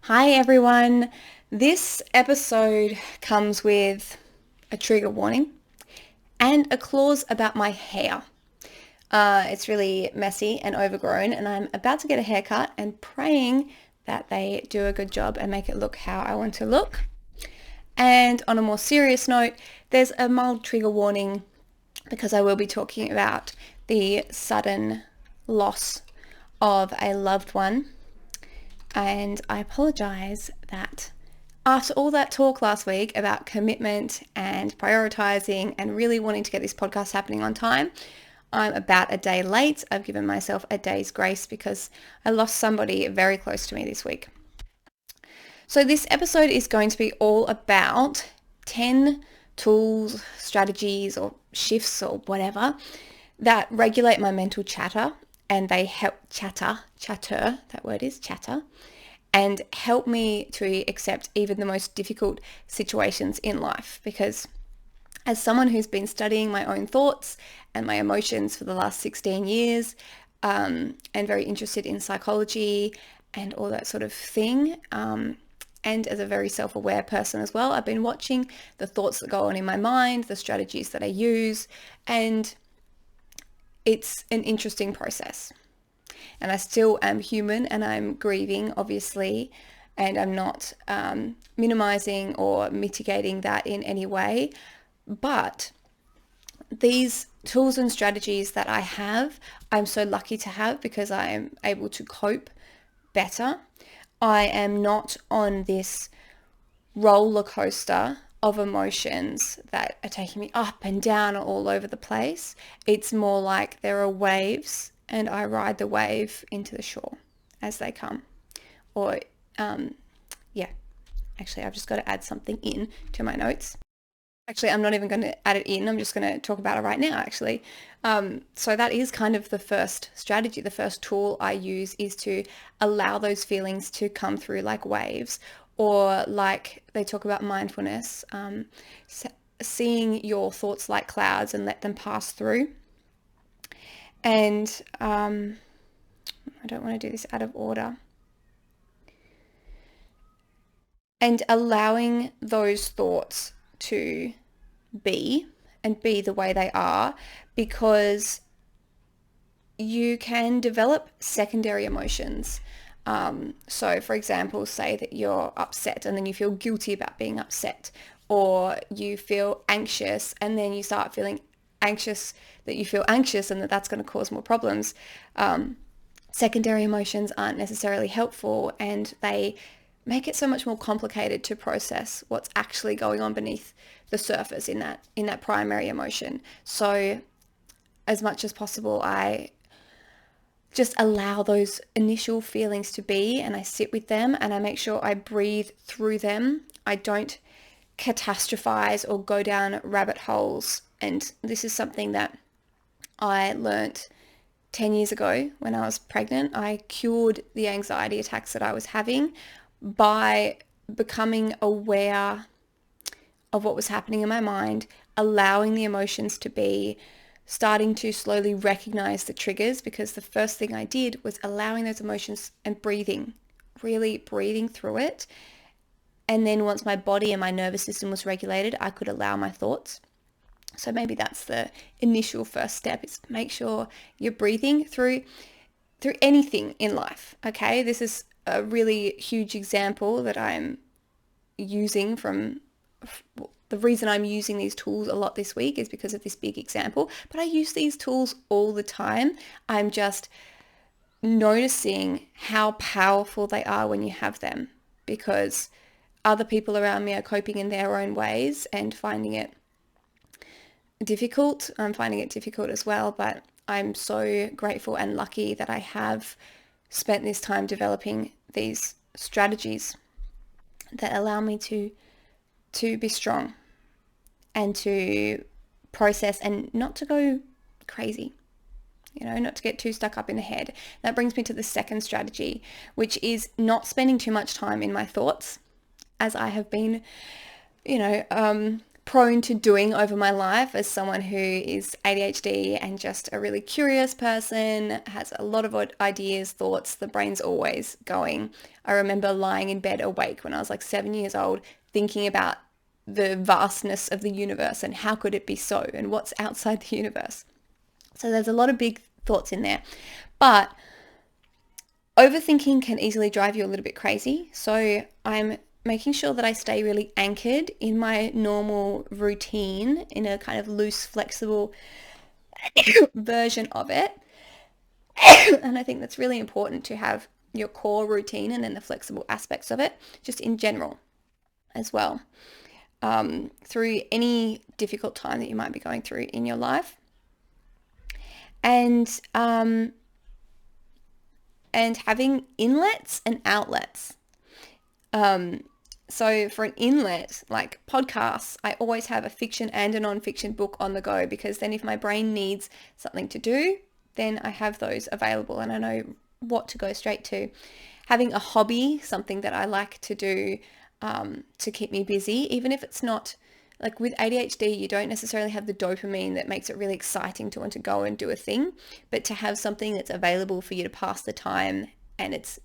Hi everyone. This episode comes with a trigger warning and a clause about my hair. It's really messy and overgrown, and I'm about to get a haircut and praying that they do a good job and make it look how I want to look. And on a more serious note, there's a mild trigger warning because I will be talking about the sudden loss of a loved one. And I apologize that after all that talk last week about commitment and prioritizing and really wanting to get this podcast happening on time, I'm about a day late. I've given myself a day's grace because I lost somebody very close to me this week. So this episode is going to be all about 10 tools, strategies, or shifts or whatever that regulate my mental chatter, and they help chatter, that word is chatter, and help me to accept even the most difficult situations in life. Because as someone who's been studying my own thoughts and my emotions for the last 16 years, and very interested in psychology and all that sort of thing, and as a very self-aware person as well, I've been watching the thoughts that go on in my mind, the strategies that I use, and it's an interesting process. And I still am human and I'm grieving, obviously, and I'm not minimizing or mitigating that in any way. But these tools and strategies that I have, I'm so lucky to have because I am able to cope better. I am not on this roller coaster of emotions that are taking me up and down all over the place. It's more like there are waves and I ride the wave into the shore as they come. Or, yeah, actually, I've just got to add something in to my notes. Actually, I'm not even going to add it in. I'm just going to talk about it right now, actually. So that is kind of the first strategy. The first tool I use is to allow those feelings to come through like waves, or like they talk about mindfulness, seeing your thoughts like clouds and let them pass through. And I don't want to do this out of order. And allowing those thoughts to be and be the way they are, because you can develop secondary emotions. So for example, say that you're upset and then you feel guilty about being upset, or you feel anxious and then you start feeling anxious that you feel anxious and that's going to cause more problems. Secondary emotions aren't necessarily helpful, and they make it so much more complicated to process what's actually going on beneath the surface in that primary emotion. So as much as possible, I just allow those initial feelings to be, and I sit with them and I make sure I breathe through them. I don't catastrophize or go down rabbit holes. And this is something that I learnt 10 years ago when I was pregnant. I cured the anxiety attacks that I was having by becoming aware of what was happening in my mind, allowing the emotions to be, starting to slowly recognize the triggers, because the first thing I did was allowing those emotions and breathing, really breathing through it. And then once my body and my nervous system was regulated, I could allow my thoughts. So maybe that's the initial first step, is make sure you're breathing through anything in life. Okay, this is a really huge example that I'm using from the reason I'm using these tools a lot this week is because of this big example, but I use these tools all the time. I'm just noticing how powerful they are when you have them, because other people around me are coping in their own ways and finding it difficult. I'm finding it difficult as well, but I'm so grateful and lucky that I have spent this time developing these strategies that allow me to be strong and to process and not to go crazy, not to get too stuck up in the head. That brings me to the second strategy, which is not spending too much time in my thoughts, as I have been, prone to doing over my life as someone who is ADHD and just a really curious person, has a lot of ideas, thoughts. The brain's always going. I remember lying in bed awake when I was like 7 years old, thinking about the vastness of the universe and how could it be so and what's outside the universe. So there's a lot of big thoughts in there. But overthinking can easily drive you a little bit crazy. So I'm making sure that I stay really anchored in my normal routine in a kind of loose, flexible version of it. And I think that's really important to have your core routine and then the flexible aspects of it, just in general as well, through any difficult time that you might be going through in your life. And having inlets and outlets. So for an inlet, like podcasts, I always have a fiction and a non-fiction book on the go, because then if my brain needs something to do, then I have those available and I know what to go straight to. Having a hobby, something that I like to do to keep me busy, even if it's not, like with ADHD, you don't necessarily have the dopamine that makes it really exciting to want to go and do a thing, but to have something that's available for you to pass the time and it's,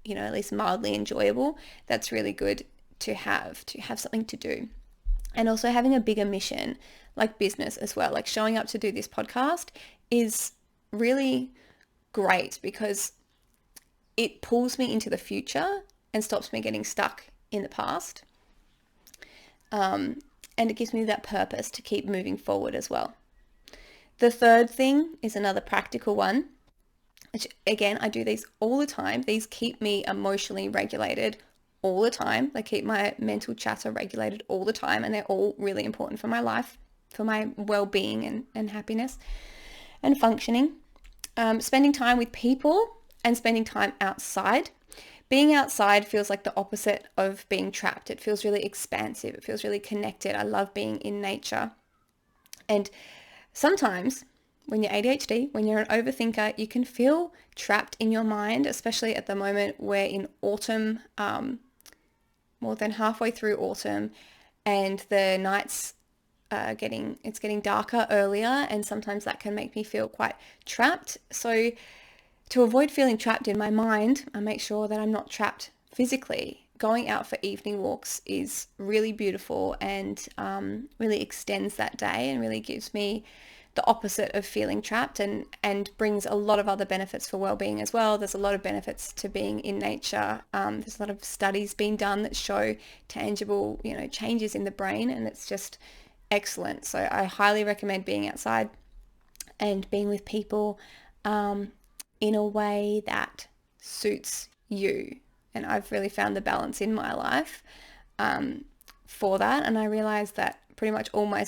at least mildly enjoyable, that's really good to have something to do. And also having a bigger mission, like business as well, like showing up to do this podcast is really great because it pulls me into the future and stops me getting stuck in the past. And it gives me that purpose to keep moving forward as well. The third thing is another practical one, which again, I do these all the time. These keep me emotionally regulated all the time. They keep my mental chatter regulated all the time, and they're all really important for my life, for my well-being and happiness and functioning. Spending time with people and spending time outside. Being outside feels like the opposite of being trapped. It feels really expansive. It feels really connected. I love being in nature. And sometimes when you're ADHD, when you're an overthinker, you can feel trapped in your mind, especially at the moment we're in autumn, more than halfway through autumn, and the nights it's getting darker earlier, and sometimes that can make me feel quite trapped. So to avoid feeling trapped in my mind, I make sure that I'm not trapped physically. Going out for evening walks is really beautiful and really extends that day and really gives me the opposite of feeling trapped, and brings a lot of other benefits for well-being as well. There's a lot of benefits to being in nature. There's a lot of studies being done that show tangible, changes in the brain, and it's just excellent. So I highly recommend being outside and being with people in a way that suits you. And I've really found the balance in my life for that. And I realized that pretty much all my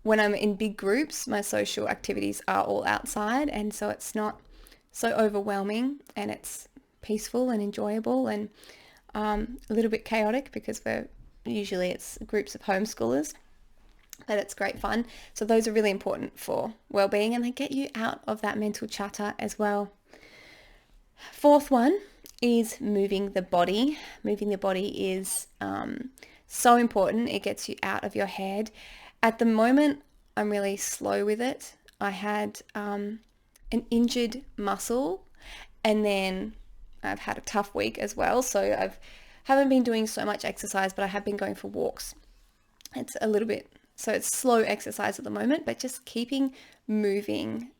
when I'm in big groups, my social activities are all outside. And so it's not so overwhelming, and it's peaceful and enjoyable, and a little bit chaotic because it's groups of homeschoolers, but it's great fun. So those are really important for well-being, and they get you out of that mental chatter as well. Fourth one is moving the body. Moving the body is so important. It gets you out of your head. At the moment, I'm really slow with it. I had an injured muscle, and then I've had a tough week as well. So I haven't been doing so much exercise, but I have been going for walks. It's it's slow exercise at the moment, but just keeping moving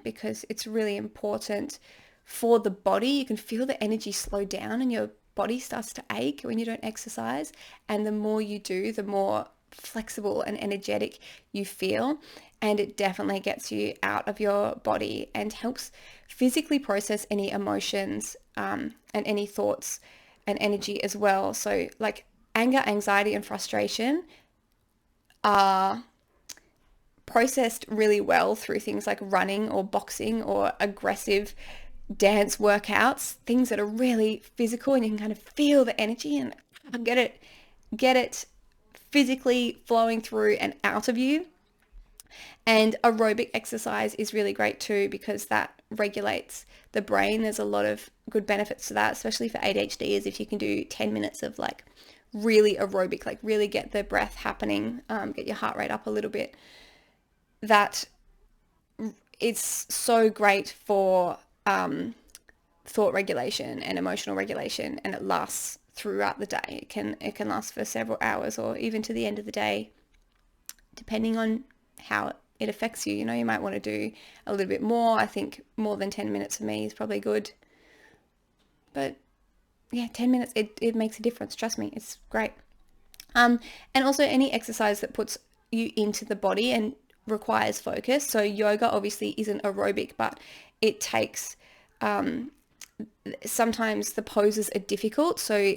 because it's really important for the body. You can feel the energy slow down and your body starts to ache when you don't exercise. And the more you do, the more flexible and energetic you feel. And it definitely gets you out of your body and helps physically process any emotions and any thoughts and energy as well. So like anger, anxiety, and frustration are processed really well through things like running or boxing or aggressive dance workouts, things that are really physical, and you can kind of feel the energy and get it physically flowing through and out of you. And aerobic exercise is really great too, because that regulates the brain. There's a lot of good benefits to that, especially for ADHD, is if you can do 10 minutes of like really aerobic, like really get the breath happening, get your heart rate up a little bit, that it's so great for thought regulation and emotional regulation, and it lasts throughout the day. It can last for several hours or even to the end of the day, depending on how it affects you. You know, you might want to do a little bit more. I think more than 10 minutes for me is probably good. But yeah, 10 minutes, it makes a difference. Trust me, it's great. And also any exercise that puts you into the body and requires focus. So yoga obviously isn't aerobic, but it takes, sometimes the poses are difficult. So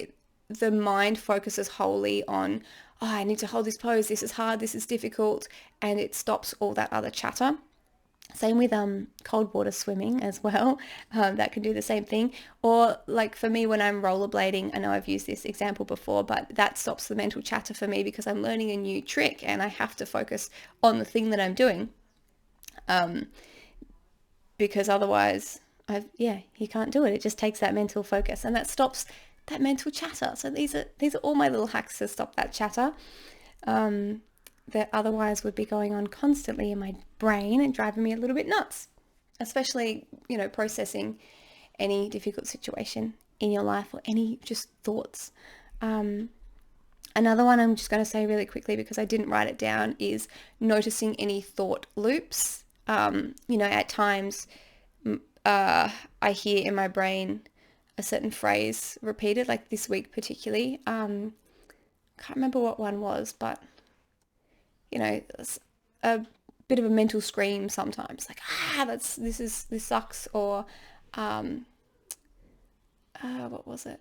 the mind focuses wholly on, oh, I need to hold this pose. This is hard. This is difficult. And it stops all that other chatter. Same with cold water swimming as well. That can do the same thing. Or like for me when I'm rollerblading, I know I've used this example before, but that stops the mental chatter for me because I'm learning a new trick and I have to focus on the thing that I'm doing. Because otherwise, you can't do it. It just takes that mental focus and that stops that mental chatter. So these are all my little hacks to stop that chatter. That otherwise would be going on constantly in my brain and driving me a little bit nuts, especially, processing any difficult situation in your life or any just thoughts. Another one I'm just going to say really quickly because I didn't write it down is noticing any thought loops. At times I hear in my brain a certain phrase repeated, like this week particularly. Can't remember what one was, but it's a bit of a mental scream sometimes, like, this sucks, or what was it?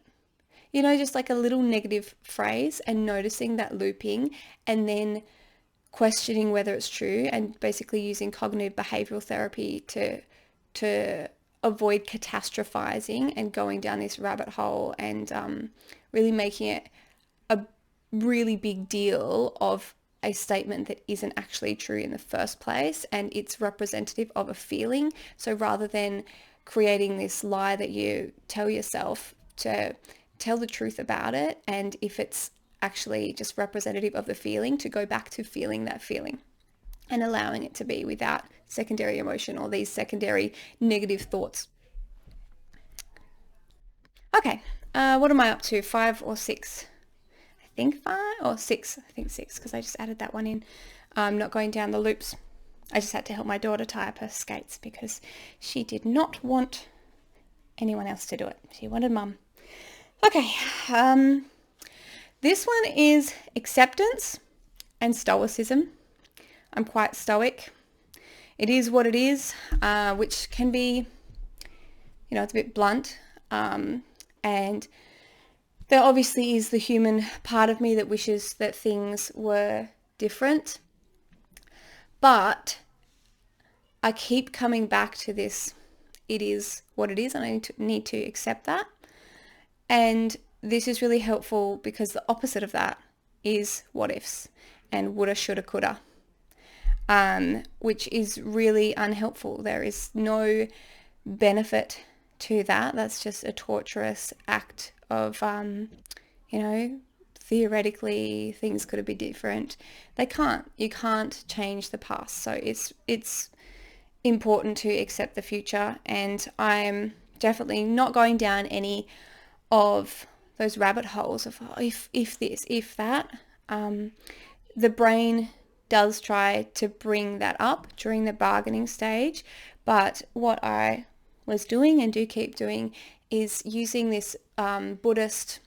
Just like a little negative phrase and noticing that looping and then questioning whether it's true and basically using cognitive behavioral therapy to avoid catastrophizing and going down this rabbit hole and really making it a really big deal of a statement that isn't actually true in the first place and it's representative of a feeling. So rather than creating this lie that you tell yourself, to tell the truth about it, and if it's actually just representative of the feeling, to go back to feeling that feeling and allowing it to be without secondary emotion or these secondary negative thoughts. Okay, what am I up to? 5 or 6? I think 5 or 6. I think 6 because I just added that one in. I'm not going down the loops. I just had to help my daughter tie up her skates because she did not want anyone else to do it. She wanted mum. Okay, this one is acceptance and stoicism. I'm quite stoic. It is what it is, which can be, it's a bit blunt. And there obviously is the human part of me that wishes that things were different. But I keep coming back to this. It is what it is, and I need to accept that. And this is really helpful because the opposite of that is what ifs and woulda, shoulda, coulda, which is really unhelpful. There is no benefit to that. That's just a torturous act of, theoretically things could have been different. You can't change the past. So it's important to accept the future. And I'm definitely not going down any of those rabbit holes of if this, if that. The brain does try to bring that up during the bargaining stage, but what I was doing and do keep doing is using this Buddhist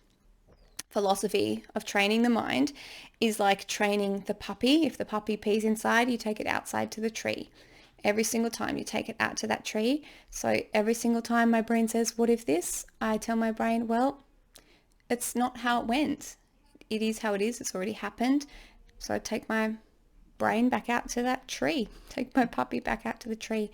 philosophy of training the mind is like training the puppy. If the puppy pees inside, you take it outside to the tree. Every single time you take it out to that tree. So every single time my brain says, what if this? I tell my brain, well, it's not how it went. It is how it is. It's already happened. So I take my brain back out to that tree. Take my puppy back out to the tree.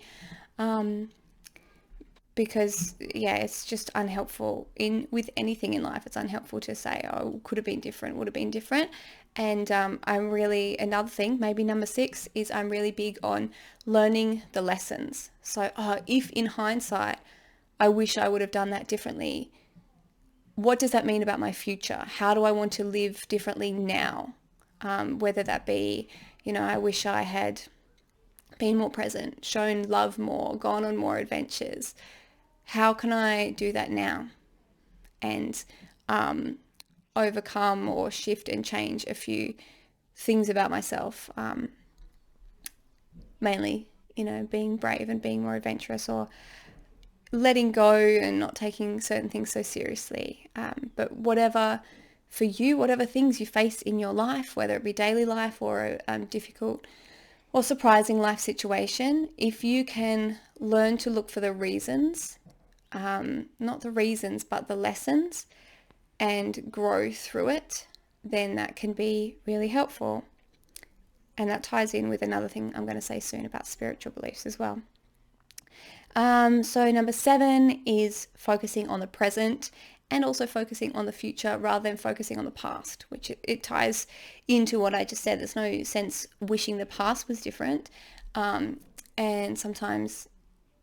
Because, it's just unhelpful with anything in life. It's unhelpful to say, oh, could have been different, would have been different. And I'm really, another thing, maybe number 6, is I'm really big on learning the lessons. So if in hindsight, I wish I would have done that differently, what does that mean about my future? How do I want to live differently now? Whether that be, I wish I had been more present, shown love more, gone on more adventures. How can I do that now? And overcome or shift and change a few things about myself. Mainly, being brave and being more adventurous, or letting go and not taking certain things so seriously. But whatever, for you, whatever things you face in your life, whether it be daily life or a difficult or surprising life situation, if you can learn to look for the reasons, not the reasons, but the lessons, and grow through it, then that can be really helpful. And that ties in with another thing I'm going to say soon about spiritual beliefs as well. So number 7 is focusing on the present and also focusing on the future rather than focusing on the past, which it ties into what I just said. There's no sense wishing the past was different. And sometimes,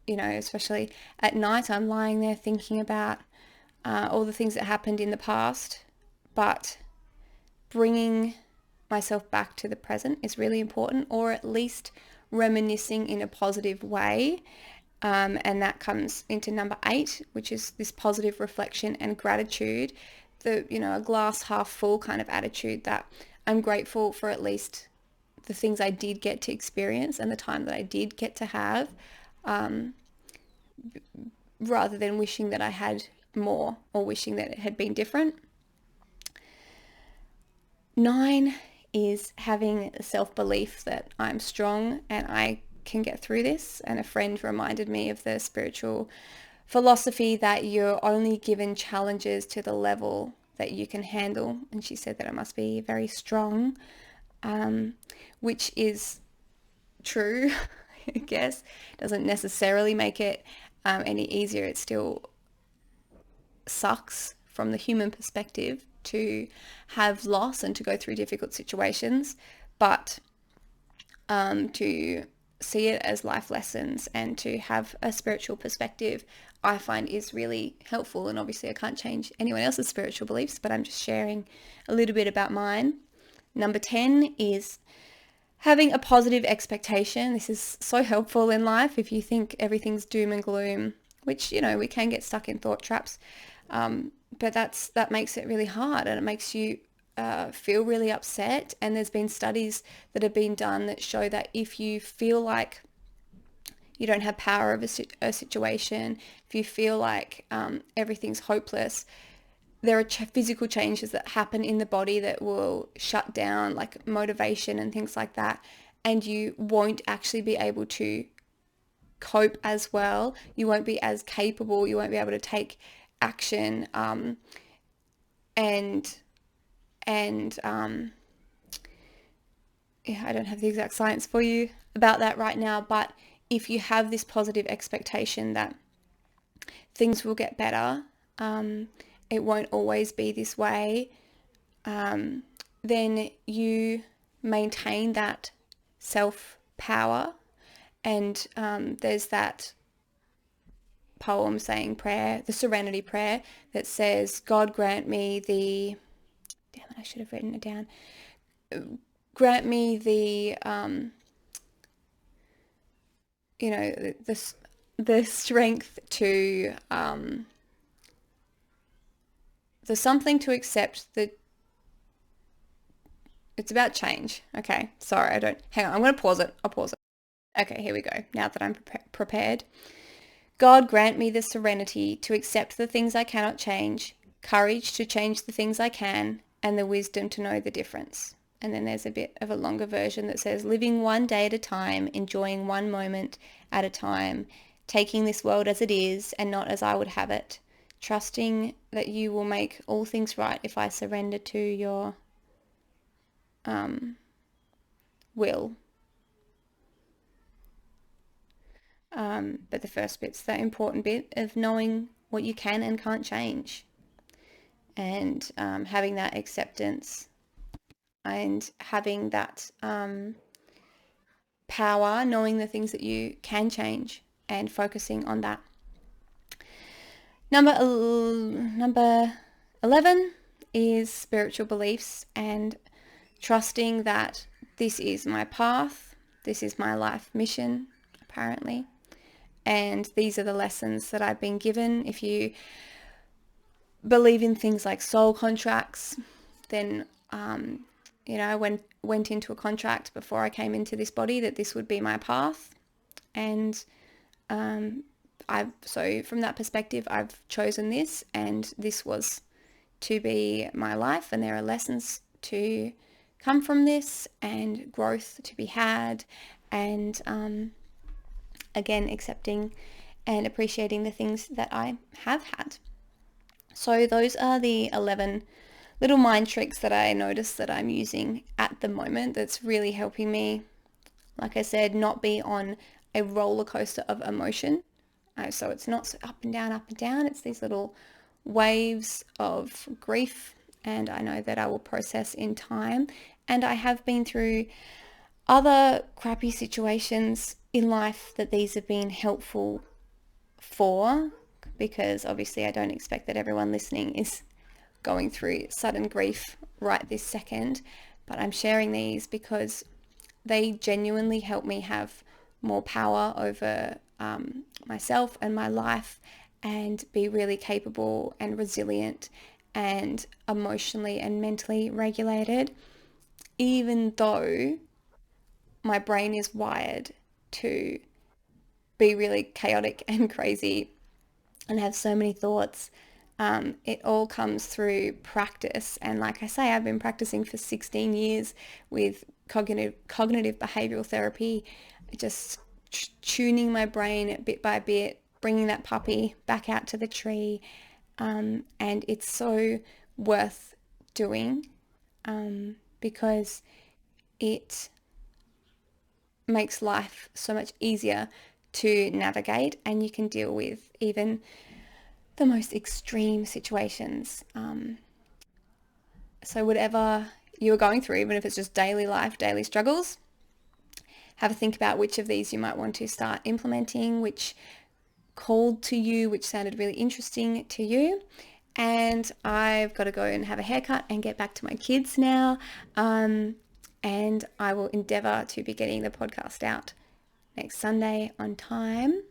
especially at night, I'm lying there thinking about all the things that happened in the past, but bringing myself back to the present is really important, or at least reminiscing in a positive way. And that comes into number 8, which is this positive reflection and gratitude, a glass half full kind of attitude, that I'm grateful for at least the things I did get to experience and the time that I did get to have, rather than wishing that I had more or wishing that it had been different. 9 is having self-belief that I'm strong and I can get through this. And a friend reminded me of the spiritual philosophy that you're only given challenges to the level that you can handle. And she said that I must be very strong, which is true, I guess. Doesn't necessarily make it any easier. It still sucks from the human perspective to have loss and to go through difficult situations, but to see it as life lessons and to have a spiritual perspective, I find is really helpful. And obviously I can't change anyone else's spiritual beliefs, but I'm just sharing a little bit about mine. Number 10 is having a positive expectation. This is so helpful in life if you think everything's doom and gloom, which, we can get stuck in thought traps. But that makes it really hard, and it makes you feel really upset. And there's been studies that have been done that show that if you feel like you don't have power over a situation, if you feel like everything's hopeless, there are physical changes that happen in the body that will shut down like motivation and things like that. And you won't actually be able to cope as well. You won't be as capable. You won't be able to take action. Yeah, I don't have the exact science for you about that right now, but if you have this positive expectation that things will get better, it won't always be this way, then you maintain that self-power. And there's that poem saying prayer, the Serenity Prayer, that says, God grant me the, damn it, I should have written it down. Grant me the, the strength to, the something to accept the, it's about change. Okay, sorry, hang on, I'm going to pause it. I'll pause it. Okay, here we go. Now that I'm prepared. God grant me the serenity to accept the things I cannot change, courage to change the things I can, and the wisdom to know the difference. And then there's a bit of a longer version that says, living one day at a time, enjoying one moment at a time, taking this world as it is and not as I would have it, trusting that you will make all things right if I surrender to your will. But the first bit's the important bit of knowing what you can and can't change, and having that acceptance and having that power, knowing the things that you can change and focusing on that. Number 11 is spiritual beliefs and trusting that this is my path, this is my life mission, apparently, and these are the lessons that I've been given. If you believe in things like soul contracts, then I went into a contract before I came into this body that this would be my path, and so from that perspective, I've chosen this, and this was to be my life, and there are lessons to come from this and growth to be had, and again, accepting and appreciating the things that I have had. So those are the 11 little mind tricks that I notice that I'm using at the moment that's really helping me, like I said, not be on a roller coaster of emotion. So it's not so up and down. It's these little waves of grief, and I know that I will process in time. And I have been through other crappy situations in life that these have been helpful for, because obviously I don't expect that everyone listening is going through sudden grief right this second, but I'm sharing these because they genuinely help me have more power over myself and my life, and be really capable and resilient and emotionally and mentally regulated, even though my brain is wired to be really chaotic and crazy and have so many thoughts. It all comes through practice. And like I say, I've been practicing for 16 years with cognitive behavioral therapy, just tuning my brain bit by bit, bringing that puppy back out to the tree. And it's so worth doing because it makes life so much easier to navigate, and you can deal with even the most extreme situations. So whatever you're going through, even if it's just daily life, daily struggles, have a think about which of these you might want to start implementing, which called to you, which sounded really interesting to you. And I've got to go and have a haircut and get back to my kids now. And I will endeavour to be getting the podcast out next Sunday on time.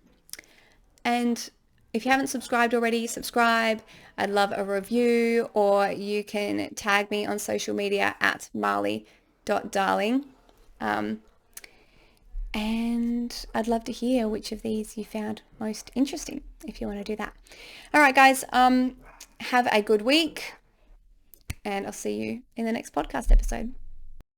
And if you haven't subscribed already, subscribe. I'd love a review, or you can tag me on social media at marli.darling. And I'd love to hear which of these you found most interesting, if you want to do that. All right, guys, have a good week, and I'll see you in the next podcast episode.